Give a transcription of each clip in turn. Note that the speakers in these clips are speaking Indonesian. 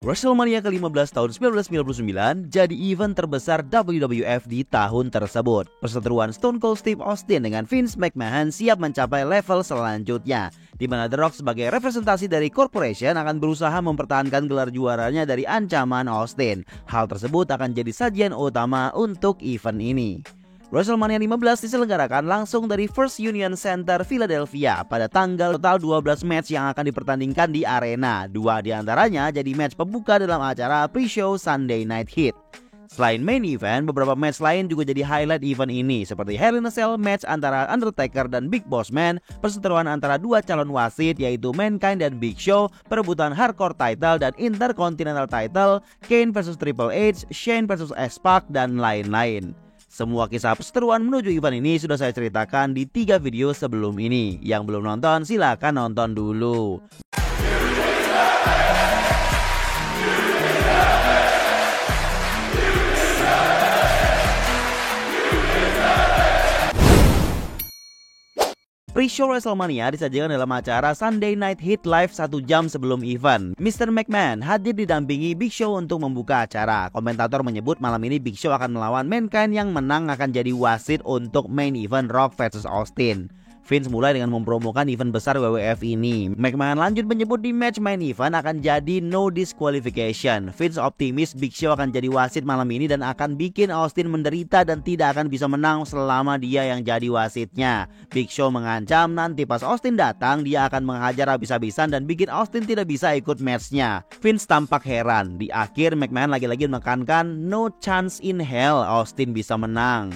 WrestleMania ke-15 tahun 1999 jadi event terbesar WWF di tahun tersebut. Perseteruan Stone Cold Steve Austin dengan Vince McMahon siap mencapai level selanjutnya, di mana The Rock sebagai representasi dari corporation akan berusaha mempertahankan gelar juaranya dari ancaman Austin. Hal tersebut akan jadi sajian utama untuk event ini. WrestleMania 15 diselenggarakan langsung dari First Union Center, Philadelphia pada tanggal total 12 match yang akan dipertandingkan di arena. 2 diantaranya jadi match pembuka dalam acara pre-show Sunday Night Heat. Selain main event, beberapa match lain juga jadi highlight event ini, seperti Hell in a Cell match antara Undertaker dan Big Boss Man, perseteruan antara dua calon wasit yaitu Mankind dan Big Show, perebutan Hardcore Title dan Intercontinental Title, Kane vs Triple H, Shane vs X-Pac, dan lain-lain. Semua kisah perseteruan menuju event ini sudah saya ceritakan di 3 video sebelum ini. Yang belum nonton silakan nonton dulu. Pre-show WrestleMania disajikan dalam acara Sunday Night Heat live 1 jam sebelum event. Mr. McMahon hadir didampingi Big Show untuk membuka acara. Komentator menyebut malam ini Big Show akan melawan Mankind, yang menang akan jadi wasit untuk main event Rock vs Austin. Vince mulai dengan mempromokan event besar WWF ini. McMahon lanjut menyebut di match main event akan jadi no disqualification. Vince optimis Big Show akan jadi wasit malam ini dan akan bikin Austin menderita dan tidak akan bisa menang selama dia yang jadi wasitnya. Big Show mengancam nanti pas Austin datang dia akan menghajar habis-habisan dan bikin Austin tidak bisa ikut matchnya. Vince tampak heran. Di akhir McMahon lagi-lagi menekankan no chance in hell Austin bisa menang.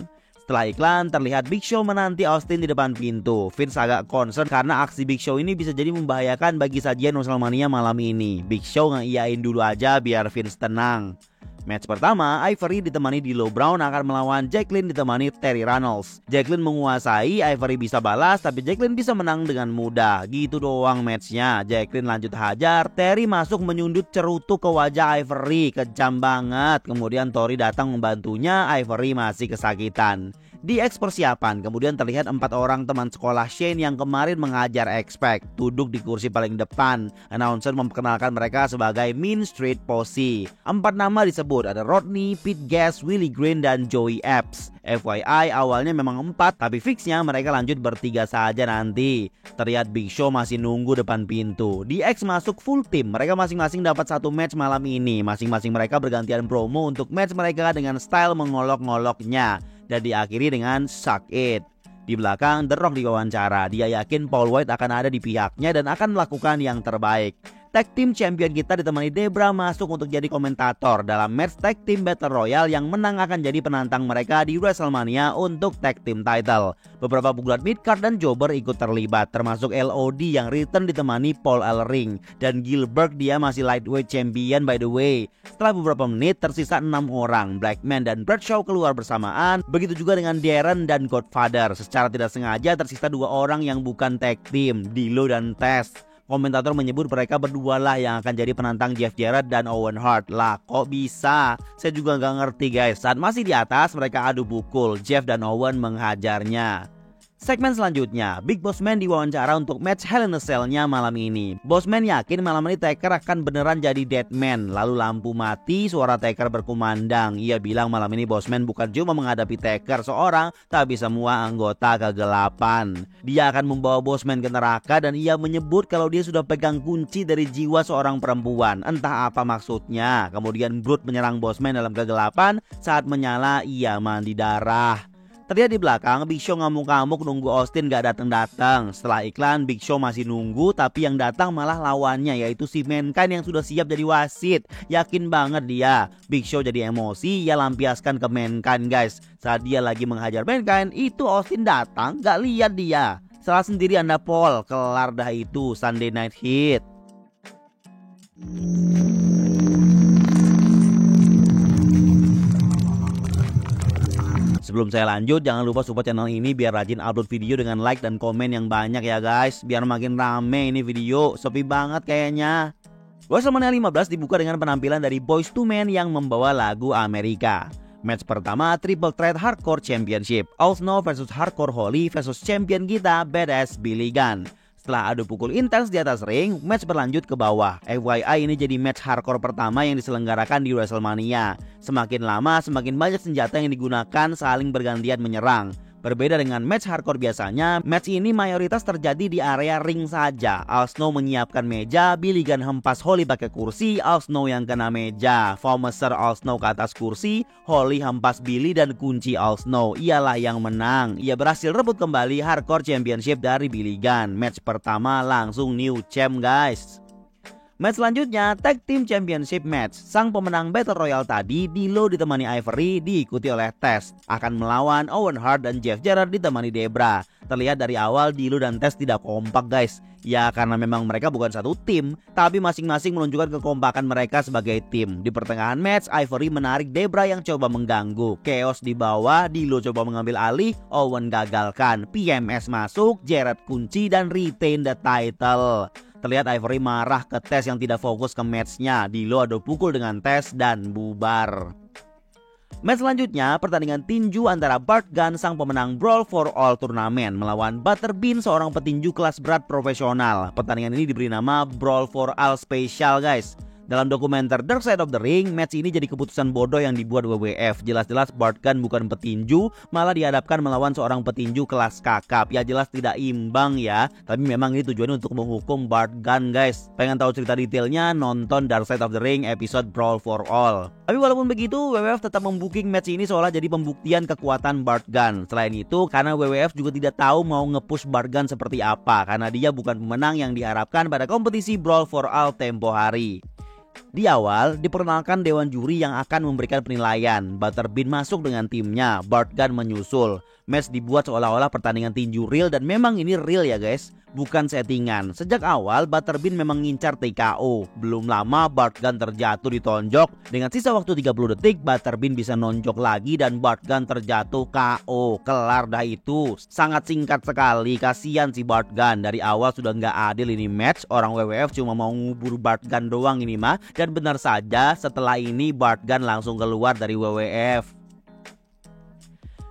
Setelah iklan, terlihat Big Show menanti Austin di depan pintu. Vince agak concern karena aksi Big Show ini bisa jadi membahayakan bagi sajian WrestleMania malam ini. Big Show ngeiyain dulu aja biar Vince tenang. Match pertama, Ivory ditemani D'Lo Brown akan melawan Jacqueline ditemani Terry Runnels. Jacqueline menguasai, Ivory bisa balas, tapi Jacqueline bisa menang dengan mudah. Gitu doang matchnya. Jacqueline lanjut hajar, Terry masuk menyundut cerutu ke wajah Ivory, kejam banget. Kemudian Tori datang membantunya, Ivory masih kesakitan. Di X persiapan, kemudian terlihat 4 orang teman sekolah Shane yang kemarin mengajar X-Pac duduk di kursi paling depan. Announcer memperkenalkan mereka sebagai Mean Street Posse. 4 nama disebut, ada Rodney, Pete Gas, Willie Green, dan Joey Epps. FYI awalnya memang 4, tapi fixnya mereka lanjut bertiga saja nanti. Terlihat Big Show masih nunggu depan pintu. Di X masuk full tim, mereka masing-masing dapat 1 match malam ini. Masing-masing mereka bergantian promo untuk match mereka dengan style mengolok-ngoloknya. Dan diakhiri dengan Suck It. Di belakang The Rock diwawancara. Dia yakin Paul White akan ada di pihaknya dan akan melakukan yang terbaik. Tag Team Champion kita ditemani Debra masuk untuk jadi komentator dalam match Tag Team Battle Royale yang menang akan jadi penantang mereka di WrestleMania untuk Tag Team Title. Beberapa pukulan midcard dan jobber ikut terlibat, termasuk LOD yang return ditemani Paul Ellering, dan Gilbert dia masih lightweight champion by the way. Setelah beberapa menit tersisa 6 orang, Blackman dan Bradshaw keluar bersamaan, begitu juga dengan Darren dan Godfather. Secara tidak sengaja tersisa 2 orang yang bukan tag team, D'Lo dan Test. Komentator menyebut mereka berdua lah yang akan jadi penantang Jeff Jarrett dan Owen Hart. Lah kok bisa? Saya juga nggak ngerti guys. Saat masih di atas mereka adu pukul, Jeff dan Owen menghajarnya. Segmen selanjutnya, Big Boss Man diwawancara untuk match Hell in a Cell-nya malam ini. Boss Man yakin malam ini Taker akan beneran jadi Deadman. Lalu lampu mati, suara Taker berkumandang. Ia bilang malam ini Boss Man bukan cuma menghadapi Taker seorang, tapi semua anggota kegelapan. Dia akan membawa Boss Man ke neraka dan ia menyebut kalau dia sudah pegang kunci dari jiwa seorang perempuan. Entah apa maksudnya. Kemudian Brute menyerang Boss Man dalam kegelapan. Saat menyala, ia mandi darah. Terlihat di belakang Big Show ngamuk-ngamuk nunggu Austin gak datang-datang. Setelah iklan Big Show masih nunggu, tapi yang datang malah lawannya, yaitu si Mankind yang sudah siap jadi wasit. Yakin banget dia. Big Show jadi emosi, ia lampiaskan ke Mankind guys. Saat dia lagi menghajar Mankind, itu Austin datang, gak lihat dia. Salah sendiri Anda Paul, kelar dah itu Sunday Night Heat. Sebelum saya lanjut, jangan lupa support channel ini biar rajin upload video dengan like dan komen yang banyak ya guys. Biar makin rame ini video, sepi banget kayaknya. WrestleMania 15 dibuka dengan penampilan dari Boyz II Men yang membawa lagu Amerika. Match pertama Triple Threat Hardcore Championship, Al Snow vs Hardcore Holly vs champion kita Badass Billy Gunn. Setelah adu pukul intens di atas ring, match berlanjut ke bawah. FYI, ini jadi match hardcore pertama yang diselenggarakan di WrestleMania. Semakin lama, semakin banyak senjata yang digunakan saling bergantian menyerang. Berbeda dengan match hardcore biasanya, match ini mayoritas terjadi di area ring saja. Al Snow menyiapkan meja, Billy Gunn hempas Holly pakai kursi, Al Snow yang kena meja. Famouser Al Snow ke atas kursi, Holly hempas Billy dan kunci Al Snow. Ialah yang menang. Ia berhasil rebut kembali Hardcore Championship dari Billy Gunn. Match pertama langsung new champ guys. Match selanjutnya, Tag Team Championship Match. Sang pemenang Battle Royale tadi, D'Lo ditemani Ivory, diikuti oleh Test, akan melawan Owen Hart dan Jeff Jarrett ditemani Debra. Terlihat dari awal D'Lo dan Test tidak kompak guys. Ya karena memang mereka bukan satu tim, tapi masing-masing menunjukkan kekompakan mereka sebagai tim. Di pertengahan match, Ivory menarik Debra yang coba mengganggu. Chaos di bawah, D'Lo coba mengambil alih, Owen gagalkan. PMS masuk, Jarrett kunci dan retain the title. Terlihat Ivory marah ke Test yang tidak fokus ke matchnya. D'Lo adu pukul dengan Test dan bubar. Match selanjutnya, pertandingan tinju antara Bart Gunn sang pemenang Brawl for All turnamen melawan Butterbean seorang petinju kelas berat profesional. Pertandingan ini diberi nama Brawl for All Special guys. Dalam dokumenter Dark Side of the Ring, match ini jadi keputusan bodoh yang dibuat WWF. Jelas-jelas Bart Gunn bukan petinju, malah dihadapkan melawan seorang petinju kelas kakap. Ya jelas tidak imbang ya, tapi memang ini tujuannya untuk menghukum Bart Gunn guys. Pengen tahu cerita detailnya? Nonton Dark Side of the Ring episode Brawl for All. Tapi walaupun begitu, WWF tetap membooking match ini seolah jadi pembuktian kekuatan Bart Gunn. Selain itu, karena WWF juga tidak tahu mau nge-push Bart Gunn seperti apa, karena dia bukan pemenang yang diharapkan pada kompetisi Brawl for All tempo hari. Di awal, diperkenalkan dewan juri yang akan memberikan penilaian. Butterbean masuk dengan timnya, Bart Gunn menyusul. Match dibuat seolah-olah pertandingan tinju real dan memang ini real ya guys, bukan settingan. Sejak awal, Butterbean memang ngincar TKO. Belum lama, Bart Gunn terjatuh ditonjok. Dengan sisa waktu 30 detik, Butterbean bisa nonjok lagi dan Bart Gunn terjatuh KO. Kelar dah itu. Sangat singkat sekali, kasihan si Bart Gunn. Dari awal sudah nggak adil ini match. Orang WWF cuma mau ngubur Bart Gunn doang ini mah. Dan benar saja, setelah ini Bart Gunn langsung keluar dari WWF.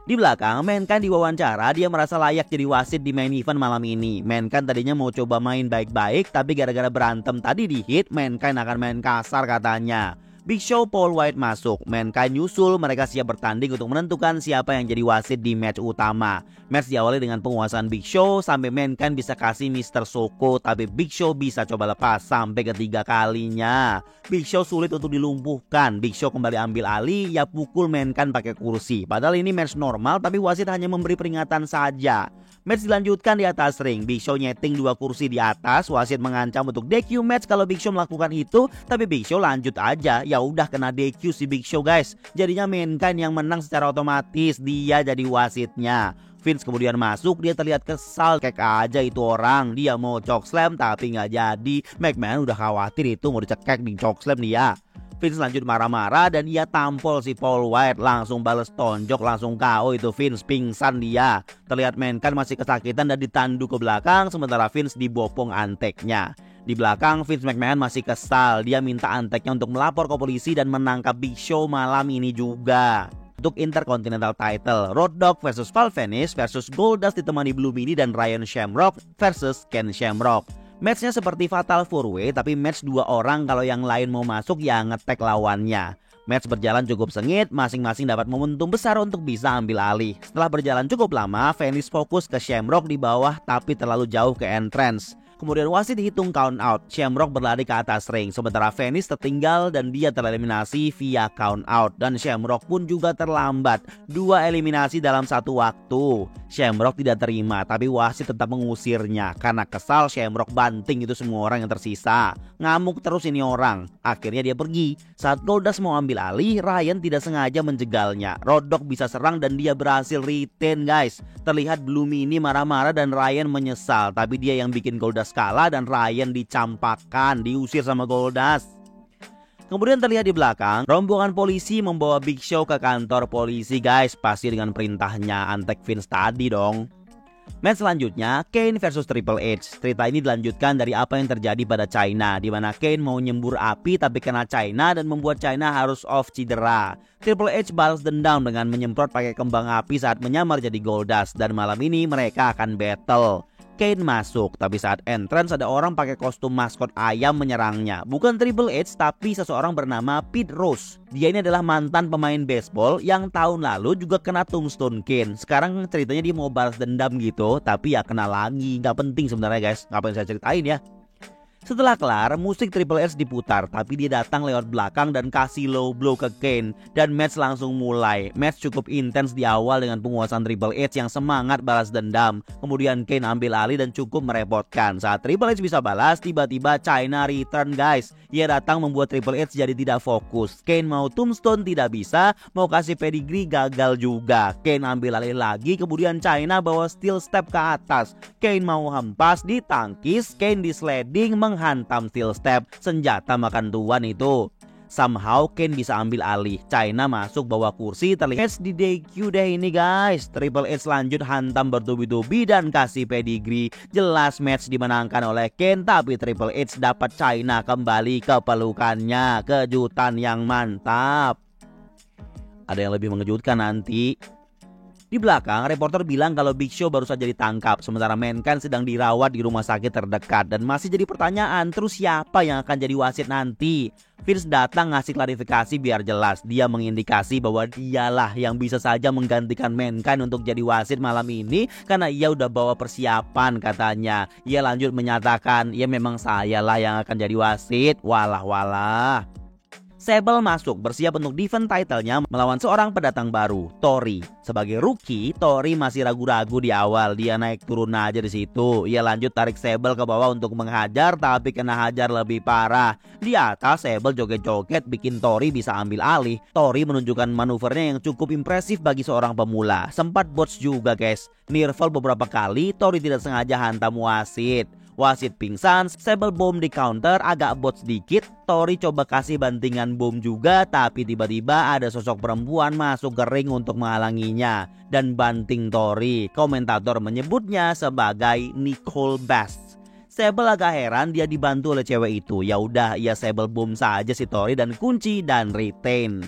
Di belakang, Mankind diwawancara, dia merasa layak jadi wasit di main event malam ini. Mankind tadinya mau coba main baik-baik, tapi gara-gara berantem tadi di hit, Mankind akan main kasar katanya. Big Show, Paul White masuk. Mankind nyusul, mereka siap bertanding untuk menentukan siapa yang jadi wasit di match utama. Match diawali dengan penguasaan Big Show sampai Mankind bisa kasih Mr. Soko, tapi Big Show bisa coba lepas sampai ketiga kalinya. Big Show sulit untuk dilumpuhkan. Big Show kembali ambil alih, ya pukul Mankind pakai kursi. Padahal ini match normal, tapi wasit hanya memberi peringatan saja. Match dilanjutkan di atas ring. Big Show nyeting 2 kursi di atas. Wasit mengancam untuk DQ match kalau Big Show melakukan itu, tapi Big Show lanjut aja. Ya udah kena DQ si Big Show guys. Jadinya Mankind yang menang secara otomatis. Dia jadi wasitnya. Vince kemudian masuk, dia terlihat kesal. Kek aja itu orang. Dia mau chokeslam tapi nggak jadi. McMahon udah khawatir itu mau dicekek di chokeslam dia. Vince lanjut marah-marah dan ia tampol si Paul White, langsung bales tonjok, langsung KO itu Vince, pingsan dia. Terlihat Mankind masih kesakitan dan ditanduk ke belakang sementara Vince dibopong anteknya. Di belakang Vince McMahon masih kesal, dia minta anteknya untuk melapor ke polisi dan menangkap Big Show malam ini juga. Untuk Intercontinental Title, Road Dogg versus Val Venis versus Goldust ditemani Blue Meanie dan Ryan Shamrock versus Ken Shamrock. Matchnya seperti Fatal 4-Way, tapi match 2 orang, kalau yang lain mau masuk ya ngetek lawannya. Match berjalan cukup sengit, masing-masing dapat momentum besar untuk bisa ambil alih. Setelah berjalan cukup lama, Venis fokus ke Shamrock di bawah tapi terlalu jauh ke entrance. Kemudian wasit hitung count out. Shamrock berlari ke atas ring, sementara Venis tertinggal dan dia tereliminasi via count out. Dan Shamrock pun juga terlambat. 2 eliminasi dalam satu waktu. Shamrock tidak terima, tapi wasit tetap mengusirnya. Karena kesal, Shamrock banting itu semua orang yang tersisa. Ngamuk terus ini orang. Akhirnya dia pergi. Saat Goldust mau ambil alih, Ryan tidak sengaja menjegalnya. Road Dogg bisa serang dan dia berhasil retain guys. Terlihat Blue Meanie marah-marah dan Ryan menyesal, tapi dia yang bikin Goldust kalah dan Ryan dicampakkan, diusir sama Goldust. Kemudian terlihat di belakang, rombongan polisi membawa Big Show ke kantor polisi guys, pasti dengan perintahnya antek Vince tadi dong. Match selanjutnya, Kane versus Triple H. Cerita ini dilanjutkan dari apa yang terjadi pada China, di mana Kane mau nyembur api tapi kena China dan membuat China harus off cedera. Triple H balas dendam dengan menyemprot pakai kembang api saat menyamar jadi Goldust, dan malam ini mereka akan battle. Kane masuk, tapi saat entrance ada orang pakai kostum maskot ayam menyerangnya. Bukan Triple H, tapi seseorang bernama Pete Rose. Dia ini adalah mantan pemain baseball yang tahun lalu juga kena Tombstone Kane. Sekarang ceritanya dia mau balas dendam gitu, tapi ya kena lagi. Gak penting sebenarnya guys, ngapain saya ceritain ya. Setelah kelar, musik Triple H diputar, tapi dia datang lewat belakang dan kasih low blow ke Kane. Dan match langsung mulai. Match cukup intens di awal dengan penguasaan Triple H yang semangat balas dendam. Kemudian Kane ambil alih dan cukup merepotkan. Saat Triple H bisa balas, tiba-tiba China return guys. Ia datang membuat Triple H jadi tidak fokus. Kane mau tombstone tidak bisa, mau kasih pedigree gagal juga. Kane ambil alih lagi, kemudian China bawa steel step ke atas. Kane mau hempas, ditangkis, Kane di sliding, menghantam steel step, senjata makan tuan itu. Somehow Kane bisa ambil alih. China masuk bawa kursi, terlihat di DQ deh ini guys. Triple H lanjut hantam bertubi-tubi dan kasih pedigree. Jelas match dimenangkan oleh Kane, tapi Triple H dapat China kembali ke pelukannya. Kejutan yang mantap. Ada yang lebih mengejutkan nanti. Di belakang, reporter bilang kalau Big Show baru saja ditangkap, sementara Mankind sedang dirawat di rumah sakit terdekat. Dan masih jadi pertanyaan, terus siapa yang akan jadi wasit nanti? Vince datang ngasih klarifikasi biar jelas. Dia mengindikasi bahwa dialah yang bisa saja menggantikan Mankind untuk jadi wasit malam ini, karena ia udah bawa persiapan katanya. Ia lanjut menyatakan, ya memang saya lah yang akan jadi wasit. Walah. Sable masuk bersiap untuk defend title-nya melawan seorang pendatang baru, Tori. Sebagai rookie, Tori masih ragu-ragu di awal. Dia naik turun aja di situ. Ia lanjut tarik Sable ke bawah untuk menghajar, tapi kena hajar lebih parah. Di atas, Sable joget-joget bikin Tori bisa ambil alih. Tori menunjukkan manuvernya yang cukup impresif bagi seorang pemula. Sempat botch juga guys. Nearfall beberapa kali, Tori tidak sengaja hantam wasit. Wasit pingsan, Sable bomb di counter, agak bot sedikit. Tori coba kasih bantingan bom juga, tapi tiba-tiba ada sosok perempuan masuk ke ring untuk menghalanginya dan banting Tori. Komentator menyebutnya sebagai Nicole Bass. Sable agak heran dia dibantu oleh cewek itu. Ya udah, ia Sable bomb saja si Tori dan kunci dan retain.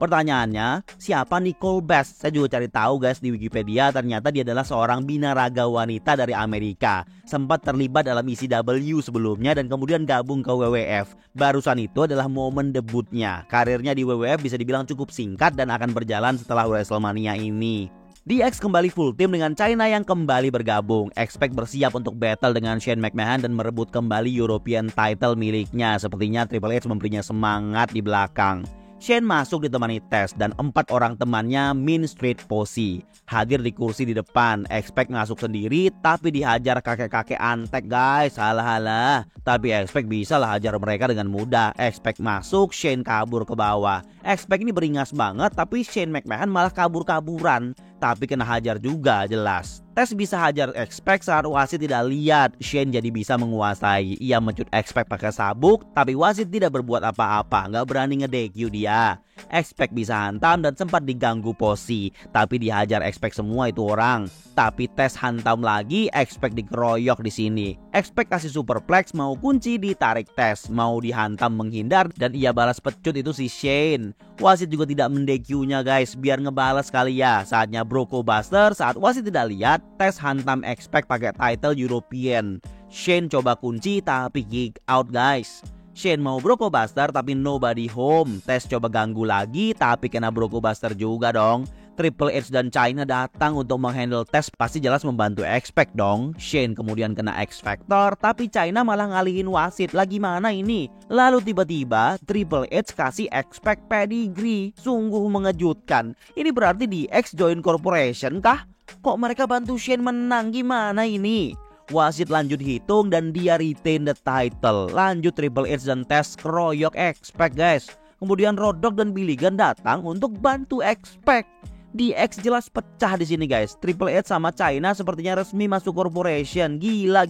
Pertanyaannya, siapa Nicole Bass? Saya juga cari tahu guys di Wikipedia, ternyata dia adalah seorang binaraga wanita dari Amerika. Sempat terlibat dalam ECW sebelumnya dan kemudian gabung ke WWF. Barusan itu adalah momen debutnya. Karirnya di WWF bisa dibilang cukup singkat dan akan berjalan setelah WrestleMania ini. DX kembali full tim dengan China yang kembali bergabung. Expect bersiap untuk battle dengan Shane McMahon dan merebut kembali European title miliknya. Sepertinya Triple H memberinya semangat di belakang. Shane masuk ditemani Test dan 4 orang temannya Mean Street Posse. Hadir di kursi di depan. Expect masuk sendiri tapi dihajar kakek-kakek antek guys. Halah. Tapi Expect bisa lah hajar mereka dengan mudah. Expect masuk, Shane kabur ke bawah. Expect ini beringas banget tapi Shane McMahon malah kabur-kaburan. Tapi kena hajar juga jelas. Test bisa hajar Expect saat wasit tidak lihat. Shane jadi bisa menguasai. Ia mencut Expect pakai sabuk, tapi wasit tidak berbuat apa-apa. Nggak berani nge-DQ dia. Expect bisa hantam dan sempat diganggu Posse, tapi dihajar Expect semua itu orang. Tapi Test hantam lagi, Expect dikeroyok di sini. Expect kasih superplex, mau kunci ditarik Test, mau dihantam menghindar dan ia balas pecut itu si Shane. Wasit juga tidak mendekunya guys, biar ngebalas kali ya. Saatnya Bronco Buster, saat wasit tidak lihat, Test hantam Expect pakai title European. Shane coba kunci tapi kick out guys. Shane mau Bronco Buster tapi nobody home. Test coba ganggu lagi tapi kena Bronco Buster juga dong. Triple H dan China datang untuk menghandle Test, pasti jelas membantu Expect dong. Shane kemudian kena X Factor tapi China malah ngalihin wasit. Lagi mana ini? Lalu tiba-tiba Triple H kasih Expect pedigree. Sungguh mengejutkan. Ini berarti di X Join Corporation kah? Kok mereka bantu Shane menang? Gimana ini? Wasit lanjut hitung dan dia retain the title. Lanjut Triple H dan Test keroyok Expect guys. Kemudian Road Dogg dan Billy Gunn datang untuk bantu Expect. DX jelas pecah di sini guys. Triple H sama China sepertinya resmi masuk corporation. Gila.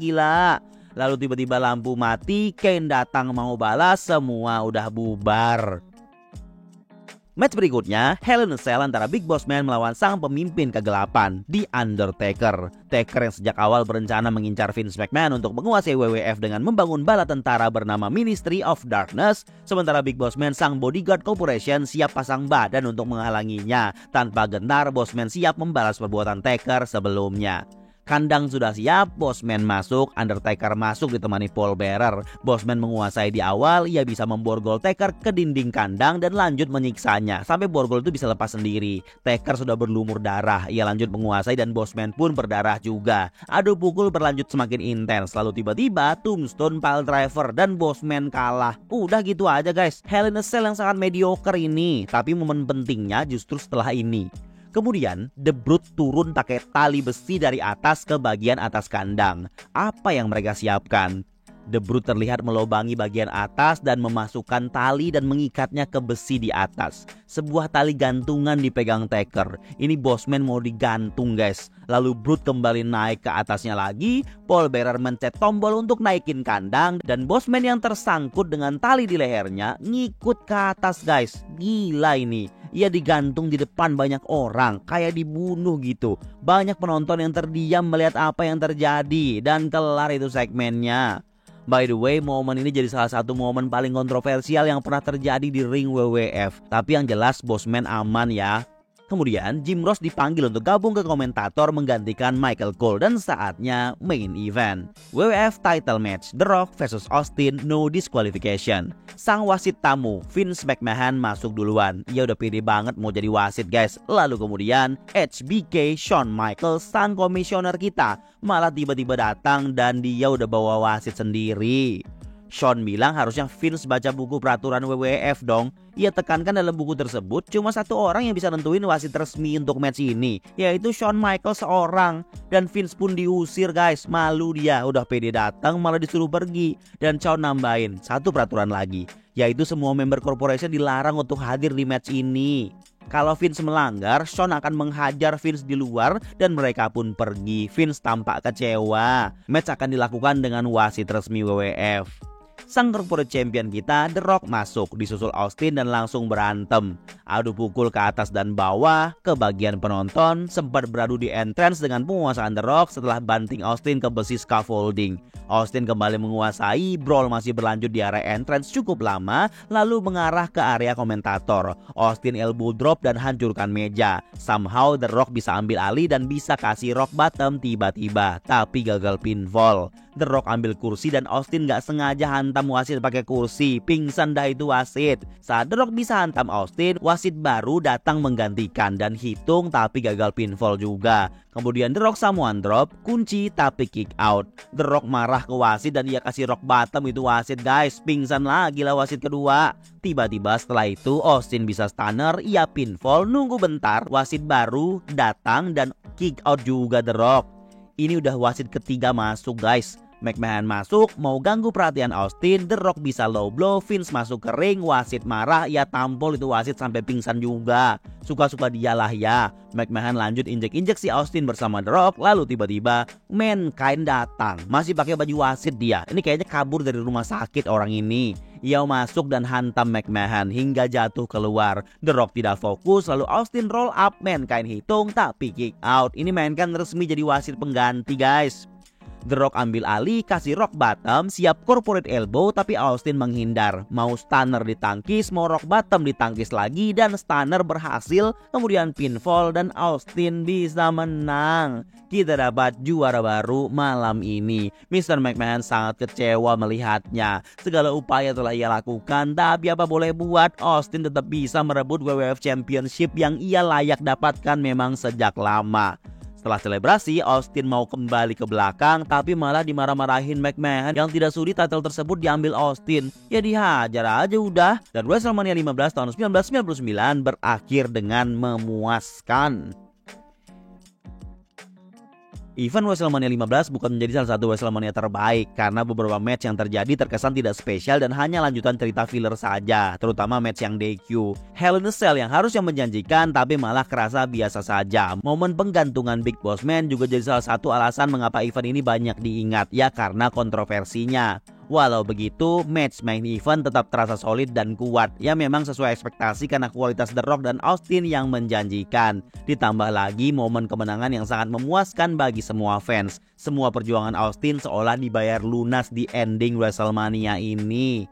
Lalu tiba-tiba lampu mati, Kane datang mau balas, semua udah bubar. Match berikutnya, Hell in a Cell antara Big Boss Man melawan sang pemimpin kegelapan, The Undertaker. Taker yang sejak awal berencana mengincar Vince McMahon untuk menguasai WWF dengan membangun bala tentara bernama Ministry of Darkness. Sementara Big Boss Man sang bodyguard corporation siap pasang badan untuk menghalanginya. Tanpa gentar, Boss Man siap membalas perbuatan Taker sebelumnya. Kandang sudah siap, Bossman masuk, Undertaker masuk ditemani Paul Bearer. Bossman menguasai di awal, ia bisa memborgol Taker ke dinding kandang dan lanjut menyiksanya sampai borgol itu bisa lepas sendiri. Taker sudah berlumur darah, ia lanjut menguasai dan Bossman pun berdarah juga. Adu pukul berlanjut semakin intens, lalu tiba-tiba Tombstone Piledriver dan Bossman kalah. Udah gitu aja guys, Hell in a Cell yang sangat mediocre ini. Tapi momen pentingnya justru setelah ini. Kemudian The Brood turun pakai tali besi dari atas ke bagian atas kandang. Apa yang mereka siapkan? The Brood terlihat melobangi bagian atas dan memasukkan tali dan mengikatnya ke besi di atas. Sebuah tali gantungan dipegang Taker. Ini Bossman mau digantung guys. Lalu Brood kembali naik ke atasnya lagi. Paul Bearer mencet tombol untuk naikin kandang. Dan Bossman yang tersangkut dengan tali di lehernya ngikut ke atas guys. Gila ini. Ia digantung di depan banyak orang, kayak dibunuh gitu. Banyak penonton yang terdiam melihat apa yang terjadi. Dan kelar itu segmennya. By the way, momen ini jadi salah satu momen paling kontroversial yang pernah terjadi di ring WWF. Tapi yang jelas Bossman aman ya. Kemudian Jim Ross dipanggil untuk gabung ke komentator menggantikan Michael Cole dan saatnya main event. WWF title match The Rock vs Austin, no disqualification. Sang wasit tamu Vince McMahon masuk duluan. Ia udah pede banget mau jadi wasit guys. Lalu kemudian HBK Shawn Michaels sang komisioner kita malah tiba-tiba datang dan dia udah bawa wasit sendiri. Shawn bilang harusnya Vince baca buku peraturan WWF dong. Ia tekankan dalam buku tersebut cuma satu orang yang bisa nentuin wasit resmi untuk match ini, yaitu Shawn Michaels seorang. Dan Vince pun diusir guys, malu dia, udah pede datang malah disuruh pergi. Dan Shawn nambahin satu peraturan lagi, yaitu semua member corporation dilarang untuk hadir di match ini. Kalau Vince melanggar, Shawn akan menghajar Vince di luar dan mereka pun pergi. Vince tampak kecewa. Match akan dilakukan dengan wasit resmi WWF. Sang corporate champion kita The Rock masuk, disusul Austin dan langsung berantem. Adu pukul ke atas dan bawah. Ke bagian penonton sempat beradu di entrance dengan penguasaan The Rock setelah banting Austin ke besi scaffolding. Austin kembali menguasai, brawl masih berlanjut di area entrance cukup lama, lalu mengarah ke area komentator. Austin elbow drop dan hancurkan meja. Somehow The Rock bisa ambil alih dan bisa kasih rock bottom tiba-tiba, tapi gagal pinfall. The Rock ambil kursi dan Austin gak sengaja hantam wasit pakai kursi. Pingsan dah itu wasit. Saat The Rock bisa hantam Austin, wasit baru datang menggantikan dan hitung tapi gagal pinfall juga. Kemudian The Rock Samoan drop, kunci tapi kick out. The Rock marah ke wasit dan ia kasih rock bottom itu wasit guys. Pingsan lagi lah wasit kedua. Tiba-tiba setelah itu Austin bisa stunner, ia pinfall, nunggu bentar, wasit baru datang dan kick out juga The Rock. Ini udah wasit ketiga masuk guys. McMahon masuk, mau ganggu perhatian Austin. The Rock bisa low blow, Vince masuk ke ring, wasit marah, ia tampol itu wasit sampai pingsan juga. Suka-suka dialah ya. McMahon lanjut injek-injek si Austin bersama The Rock. Lalu tiba-tiba Mankind datang, masih pakai baju wasit dia. Ini kayaknya kabur dari rumah sakit orang ini. Ia masuk dan hantam McMahon hingga jatuh keluar. The Rock tidak fokus, lalu Austin roll up, Mankind hitung tapi kick out. Ini Mankind resmi jadi wasit pengganti guys. The Rock ambil alih, kasih rock bottom, siap corporate elbow tapi Austin menghindar. Mau stunner ditangkis, mau rock bottom ditangkis lagi dan stunner berhasil. Kemudian pinfall dan Austin bisa menang. Kita dapat juara baru malam ini. Mr. McMahon sangat kecewa melihatnya. Segala upaya telah ia lakukan, tapi apa boleh buat, Austin tetap bisa merebut WWF Championship yang ia layak dapatkan memang sejak lama. Setelah selebrasi, Austin mau kembali ke belakang tapi malah dimarah-marahin McMahon yang tidak sudi title tersebut diambil Austin. Ya dihajar aja udah. Dan WrestleMania 15 tahun 1999 berakhir dengan memuaskan. Event WrestleMania 15 bukan menjadi salah satu WrestleMania terbaik karena beberapa match yang terjadi terkesan tidak spesial dan hanya lanjutan cerita filler saja, terutama match yang DQ. Hell in a Cell yang harusnya menjanjikan tapi malah kerasa biasa saja. Momen penggantungan Big Boss Man juga jadi salah satu alasan mengapa event ini banyak diingat, ya karena kontroversinya. Walau begitu, match main event tetap terasa solid dan kuat. Ya memang sesuai ekspektasi karena kualitas The Rock dan Austin yang menjanjikan. Ditambah lagi momen kemenangan yang sangat memuaskan bagi semua fans. Semua perjuangan Austin seolah dibayar lunas di ending WrestleMania ini.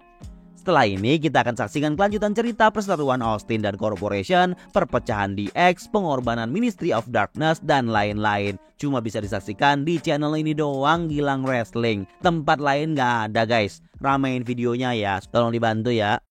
Setelah ini kita akan saksikan kelanjutan cerita perseteruan Austin dan Corporation, perpecahan DX, pengorbanan Ministry of Darkness, dan lain-lain. Cuma bisa disaksikan di channel ini doang, Gilang Wrestling. Tempat lain nggak ada guys. Ramein videonya ya, tolong dibantu ya.